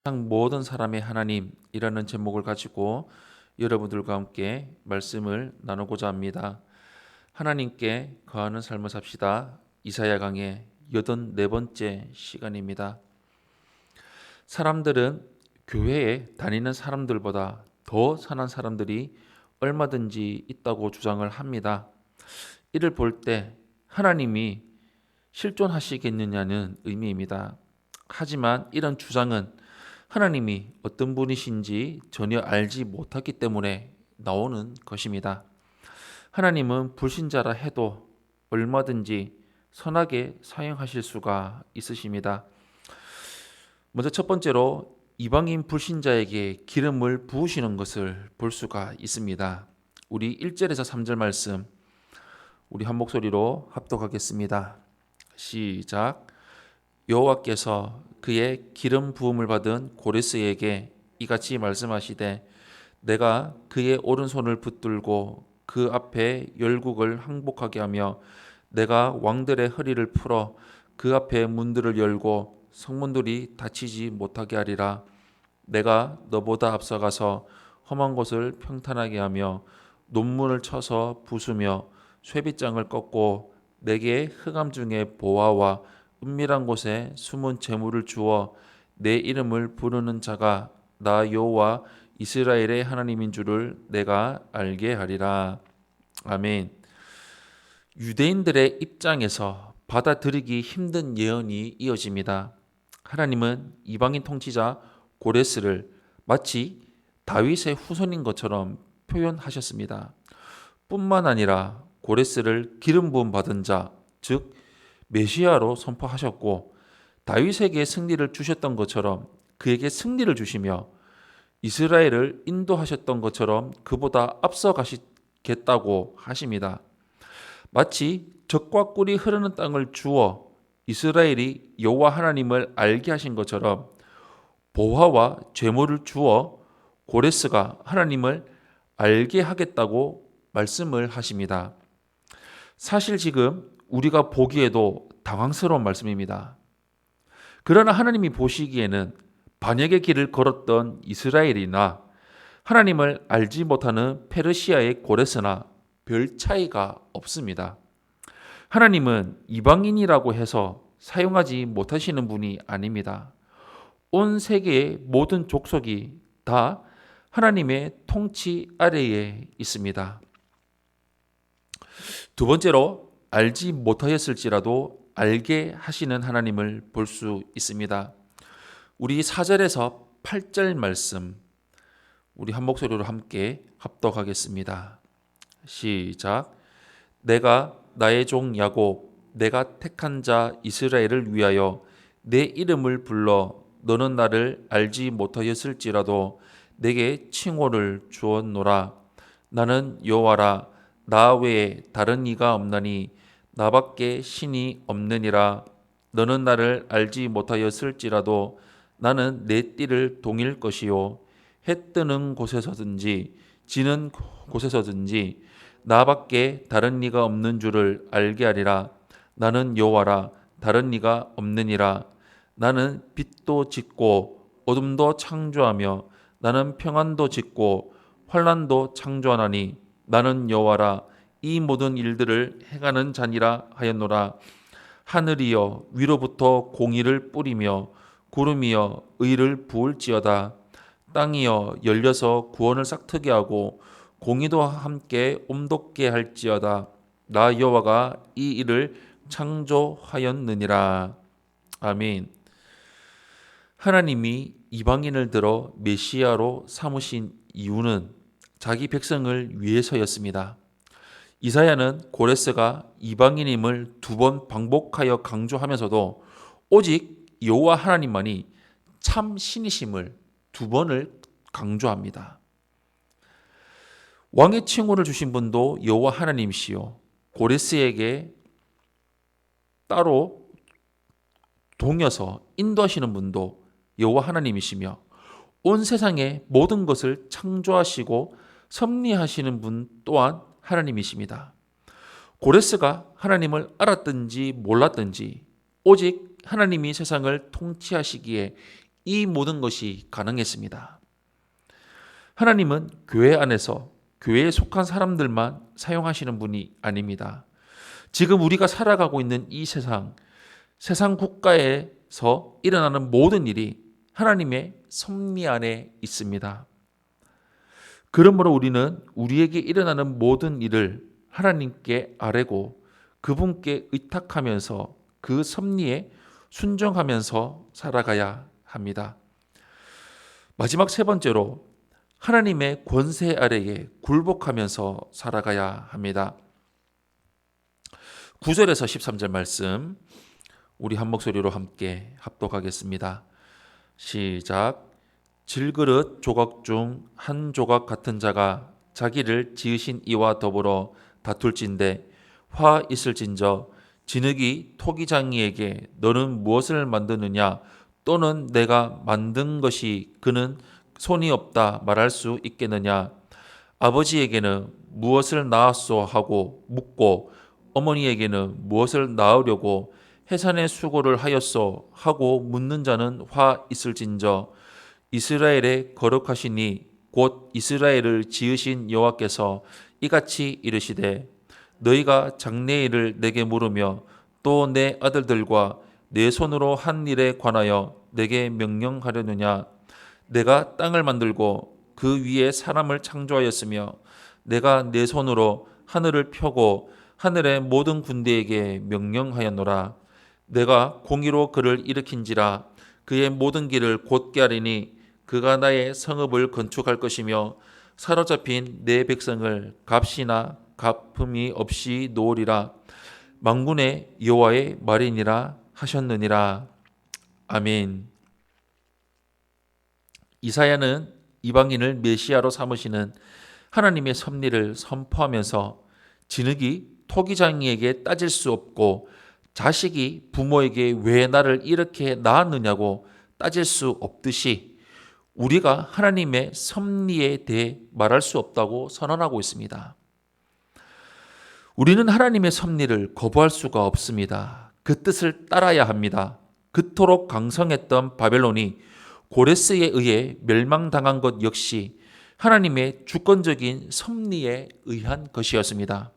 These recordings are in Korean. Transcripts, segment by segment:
세상 모든 사람의 하나님이라는 제목을 가지고 여러분들과 함께 말씀을 나누고자 합니다. 하나님께 거하는 삶을 삽시다. 이사야 강의 84번째 시간입니다. 사람들은 교회에 다니는 사람들보다 더 선한 사람들이 얼마든지 있다고 주장을 합니다. 이를 볼 때 하나님이 실존하시겠느냐는 의미입니다. 하지만 이런 주장은 하나님이 어떤 분이신지 전혀 알지 못하기 때문에 나오는 것입니다. 하나님은 불신자라 해도 얼마든지 선하게 사용하실 수가 있으십니다. 먼저 첫 번째로 이방인 불신자에게 기름을 부으시는 것을 볼 수가 있습니다. 우리 1절에서 3절 말씀 우리 한 목소리로 합독하겠습니다. 시작. 여호와께서 그의 기름 부음을 받은 고레스에게 이같이 말씀하시되 내가 그의 오른손을 붙들고 그 앞에 열국을 항복하게 하며 내가 왕들의 허리를 풀어 그 앞에 문들을 열고 성문들이 닫히지 못하게 하리라. 내가 너보다 앞서가서 험한 곳을 평탄하게 하며 논문을 쳐서 부수며 쇠빗장을 꺾고 내게 흑암 중에 보화와 은밀한 곳에 숨은 재물을 주어 내 이름을 부르는 자가 나 여호와 이스라엘의 하나님인 줄을 내가 알게 하리라. 아멘. 유대인들의 입장에서 받아들이기 힘든 예언이 이어집니다. 하나님은 이방인 통치자 고레스를 마치 다윗의 후손인 것처럼 표현하셨습니다. 뿐만 아니라 고레스를 기름 부음 받은 자, 즉 메시아로 선포하셨고 다윗에게 승리를 주셨던 것처럼 그에게 승리를 주시며 이스라엘을 인도하셨던 것처럼 그보다 앞서 가시겠다고 하십니다. 마치 젖과 꿀이 흐르는 땅을 주어 이스라엘이 여호와 하나님을 알게 하신 것처럼 보화와 죄물을 주어 고레스가 하나님을 알게 하겠다고 말씀을 하십니다. 사실 지금 우리가 보기에도 당황스러운 말씀입니다. 그러나 하나님이 보시기에는 반역의 길을 걸었던 이스라엘이나 하나님을 알지 못하는 페르시아의 고레스나 별 차이가 없습니다. 하나님은 이방인이라고 해서 사용하지 못하시는 분이 아닙니다. 온 세계의 모든 족속이 다 하나님의 통치 아래에 있습니다. 두 번째로 알지 못하였을지라도 알게 하시는 하나님을 볼 수 있습니다. 우리 4절에서 8절 말씀 우리 한 목소리로 함께 합독하겠습니다. 시작. 내가 나의 종 야곱 내가 택한 자 이스라엘을 위하여 내 이름을 불러 너는 나를 알지 못하였을지라도 내게 칭호를 주었노라. 나는 여호와라. 나 외에 다른 이가 없나니 나밖에 신이 없느니라. 너는 나를 알지 못하였을지라도 나는 내 띠를 동일 것이요 해 뜨는 곳에서든지 지는 곳에서든지 나밖에 다른 이가 없는 줄을 알게 하리라. 나는 여호와라. 다른 이가 없느니라. 나는 빛도 짓고 어둠도 창조하며 나는 평안도 짓고 환난도 창조하나니 나는 여호와라. 이 모든 일들을 행하는 자니라 하였노라. 하늘이여 위로부터 공의를 뿌리며 구름이여 의를 부을지어다. 땅이여 열려서 구원을 싹트게 하고 공의도 함께 옴돋게 할지어다. 나 여호와가 이 일을 창조하였느니라. 아멘. 하나님이 이방인을 들어 메시아로 삼으신 이유는 자기 백성을 위해서였습니다. 이사야는 고레스가 이방인임을 2번 반복하여 강조하면서도 오직 여호와 하나님만이 참 신이심을 2번을 강조합니다. 왕의 칭호를 주신 분도 여호와 하나님이시요 고레스에게 따로 동여서 인도하시는 분도 여호와 하나님이시며 온 세상의 모든 것을 창조하시고 섭리하시는 분 또한 하나님이십니다. 고레스가 하나님을 알았든지 몰랐든지 오직 하나님이 세상을 통치하시기에 이 모든 것이 가능했습니다. 하나님은 교회 안에서 교회에 속한 사람들만 사용하시는 분이 아닙니다. 지금 우리가 살아가고 있는 이 세상 국가에서 일어나는 모든 일이 하나님의 섭리 안에 있습니다. 그러므로 우리는 우리에게 일어나는 모든 일을 하나님께 아뢰고 그분께 의탁하면서 그 섭리에 순종하면서 살아가야 합니다. 마지막 세 번째로 하나님의 권세 아래에 굴복하면서 살아가야 합니다. 9절에서 13절 말씀 우리 한 목소리로 함께 합독하겠습니다. 시작. 질그릇 조각 중 한 조각 같은 자가 자기를 지으신 이와 더불어 다툴진대 화 있을진저 진흙이 토기장이에게 너는 무엇을 만드느냐 또는 내가 만든 것이 그는 손이 없다 말할 수 있겠느냐. 아버지에게는 무엇을 낳았소 하고 묻고 어머니에게는 무엇을 낳으려고 해산의 수고를 하였소 하고 묻는 자는 화 있을진저 이스라엘의 거룩하시니 곧 이스라엘을 지으신 여호와께서 이같이 이르시되 너희가 장래일을 내게 물으며 또 내 아들들과 내 손으로 한 일에 관하여 내게 명령하려느냐. 내가 땅을 만들고 그 위에 사람을 창조하였으며 내가 내 손으로 하늘을 펴고 하늘의 모든 군대에게 명령하였노라. 내가 공의로 그를 일으킨지라 그의 모든 길을 곧게 하리니 그가 나의 성읍을 건축할 것이며 사로잡힌 내 백성을 값이나 갚음이 없이 놓으리라. 만군의 여호와의 말이니라 하셨느니라. 아멘. 이사야는 이방인을 메시아로 삼으시는 하나님의 섭리를 선포하면서 진흙이 토기장이에게 따질 수 없고 자식이 부모에게 왜 나를 이렇게 낳았느냐고 따질 수 없듯이 우리가 하나님의 섭리에 대해 말할 수 없다고 선언하고 있습니다. 우리는 하나님의 섭리를 거부할 수가 없습니다. 그 뜻을 따라야 합니다. 그토록 강성했던 바벨론이 고레스에 의해 멸망당한 것 역시 하나님의 주권적인 섭리에 의한 것이었습니다.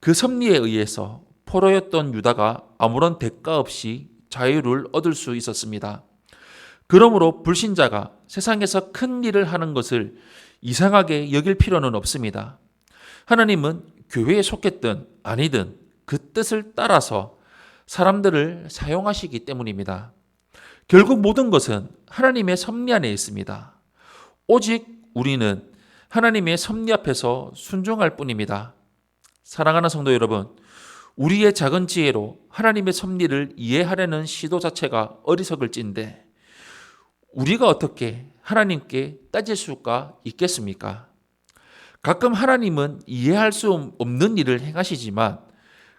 그 섭리에 의해서 포로였던 유다가 아무런 대가 없이 자유를 얻을 수 있었습니다. 그러므로 불신자가 세상에서 큰 일을 하는 것을 이상하게 여길 필요는 없습니다. 하나님은 교회에 속했든 아니든 그 뜻을 따라서 사람들을 사용하시기 때문입니다. 결국 모든 것은 하나님의 섭리 안에 있습니다. 오직 우리는 하나님의 섭리 앞에서 순종할 뿐입니다. 사랑하는 성도 여러분, 우리의 작은 지혜로 하나님의 섭리를 이해하려는 시도 자체가 어리석을진데 우리가 어떻게 하나님께 따질 수가 있겠습니까? 가끔 하나님은 이해할 수 없는 일을 행하시지만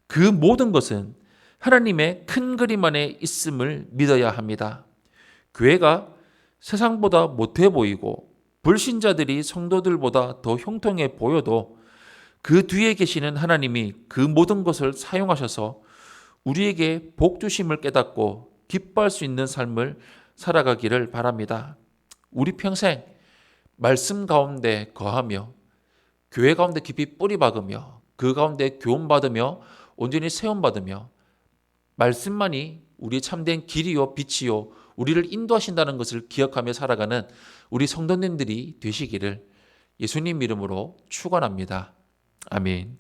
그 모든 것은 하나님의 큰 그림 안에 있음을 믿어야 합니다. 교회가 세상보다 못해 보이고 불신자들이 성도들보다 더 형통해 보여도 그 뒤에 계시는 하나님이 그 모든 것을 사용하셔서 우리에게 복 주심을 깨닫고 기뻐할 수 있는 삶을 살아가기를 바랍니다. 우리 평생 말씀 가운데 거하며 교회 가운데 깊이 뿌리 박으며 그 가운데 교훈받으며 온전히 세움받으며 말씀만이 우리의 참된 길이요 빛이요 우리를 인도하신다는 것을 기억하며 살아가는 우리 성도님들이 되시기를 예수님 이름으로 축원합니다. 아멘.